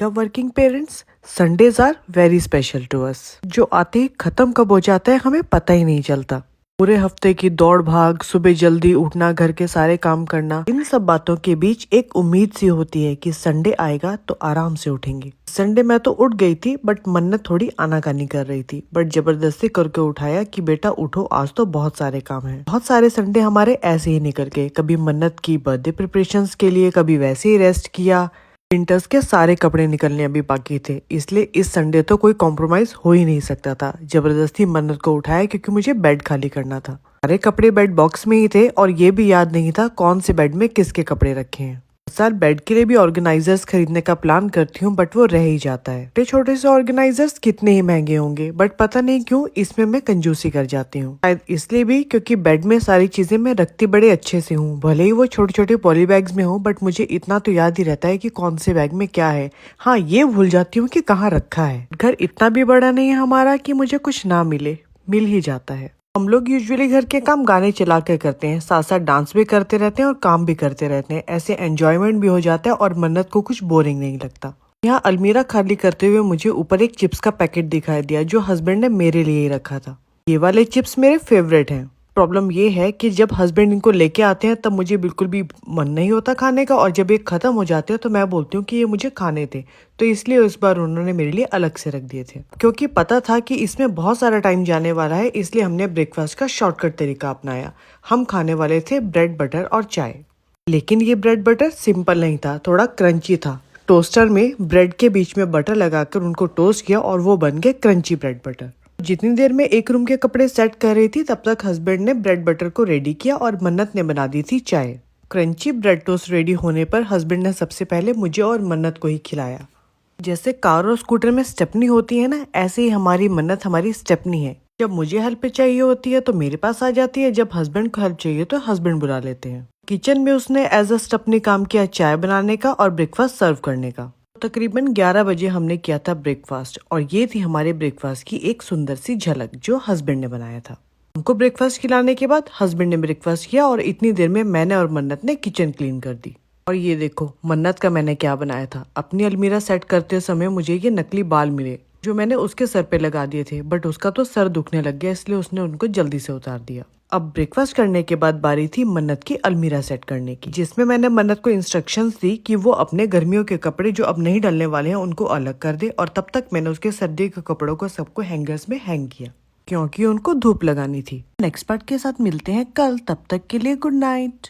Morning of working parents, Sundays are very special to us. जो आते ही खत्म कब हो जाता है हमें पता ही नहीं चलता। पूरे हफ्ते की दौड़ भाग, सुबह जल्दी उठना, घर के सारे काम करना, इन सब बातों के बीच एक उम्मीद सी होती है कि संडे आएगा तो आराम से उठेंगे। संडे मैं तो उठ गई थी, बट मन्नत थोड़ी आनाकानी कर रही थी, बट जबरदस्ती करके उठाया कि बेटा उठो, आज तो बहुत सारे काम हैं। बहुत सारे संडे हमारे ऐसे ही निकल गए। कभी मन्नत की बर्थडे प्रिपरेशंस के लिए, कभी वैसे ही रेस्ट किया। विंटर्स के सारे कपड़े निकलने अभी बाकी थे, इसलिए इस संडे तो कोई कॉम्प्रोमाइज हो ही नहीं सकता था। जबरदस्ती मन्नत को उठाया क्योंकि मुझे बेड खाली करना था। सारे कपड़े बेड बॉक्स में ही थे और ये भी याद नहीं था कौन से बेड में किसके कपड़े रखे हैं। इस साल बेड के लिए भी ऑर्गेनाइजर्स खरीदने का प्लान करती हूँ, बट वो रह ही जाता है। छोटे छोटे से ऑर्गेनाइजर्स कितने ही महंगे होंगे, बट पता नहीं क्यों इसमें मैं कंजूसी कर जाती हूँ। शायद इसलिए भी क्योंकि बेड में सारी चीजें मैं रखती बड़े अच्छे से हूँ। भले ही वो छोटे छोटे पॉली बैग्स में हो, बट मुझे इतना तो याद ही रहता है कि कौन से बैग में क्या है। हाँ, ये भूल जाती हूँ कि कहाँ रखा है। घर इतना भी बड़ा नहीं है हमारा कि मुझे कुछ ना मिले, मिल ही जाता है। हम लोग यूजुअली घर के काम गाने चला कर करते हैं, साथ साथ डांस भी करते रहते हैं और काम भी करते रहते हैं। ऐसे एंजॉयमेंट भी हो जाता है और मन्नत को कुछ बोरिंग नहीं लगता। यहाँ अलमीरा खाली करते हुए मुझे ऊपर एक चिप्स का पैकेट दिखाई दिया जो हस्बैंड ने मेरे लिए ही रखा था। ये वाले चिप्स मेरे फेवरेट हैं। प्रॉब्लम ये है कि जब हस्बैंड इनको लेके आते हैं तब मुझे बिल्कुल भी मन नहीं होता खाने का, और जब ये खत्म हो जाते हैं तो मैं बोलती हूँ कि ये मुझे खाने थे, तो इसलिए इस बार उन्होंने मेरे लिए अलग से रख दिए थे। क्योंकि पता था कि इसमें बहुत सारा टाइम जाने वाला है, इसलिए हमने ब्रेकफास्ट का शॉर्टकट तरीका अपनाया। हम खाने वाले थे ब्रेड बटर और चाय। लेकिन ये ब्रेड बटर सिंपल नहीं था, थोड़ा क्रंची था। टोस्टर में ब्रेड के बीच में बटर लगाकर उनको टोस्ट किया और वो बन गए क्रंची ब्रेड बटर। जितनी देर में एक रूम के कपड़े सेट कर रही थी तब तक हस्बैंड ने ब्रेड बटर को रेडी किया और मन्नत ने बना दी थी चाय। क्रंची ब्रेड टोस्ट रेडी होने पर हस्बैंड ने सबसे पहले मुझे और मन्नत को ही खिलाया। जैसे कार और स्कूटर में स्टेपनी होती है ना, ऐसे ही हमारी मन्नत हमारी स्टेपनी है। जब मुझे हेल्प चाहिए होती है तो मेरे पास आ जाती है, जब हस्बैंड को हेल्प चाहिए तो हस्बैंड बुला लेते हैं। किचन में उसने एज अ स्टेपनी काम किया चाय बनाने का और ब्रेकफास्ट सर्व करने का। तकरीबन 11 बजे हमने किया था ब्रेकफास्ट, और ये थी हमारे ब्रेकफास्ट की एक सुंदर सी झलक जो हस्बैंड ने बनाया था। हमको ब्रेकफास्ट खिलाने के बाद हस्बैंड ने ब्रेकफास्ट किया और इतनी देर में मैंने और मन्नत ने किचन क्लीन कर दी। और ये देखो मन्नत का मैंने क्या बनाया था। अपनी अलमीरा सेट करते समय मुझे ये नकली बाल मिले जो मैंने उसके सर पे लगा दिए थे, बट उसका तो सर दुखने लग गया, इसलिए उसने उनको जल्दी से उतार दिया। अब ब्रेकफास्ट करने के बाद बारी थी मन्नत की अलमीरा सेट करने की, जिसमें मैंने मन्नत को इंस्ट्रक्शंस दी कि वो अपने गर्मियों के कपड़े जो अब नहीं डलने वाले हैं उनको अलग कर दे, और तब तक मैंने उसके सर्दियों के कपड़ों को सबको हैंगर्स में हैंग किया क्योंकि उनको धूप लगानी थी। नेक्स्ट पार्ट के साथ मिलते हैं कल, तब तक के लिए गुड नाइट।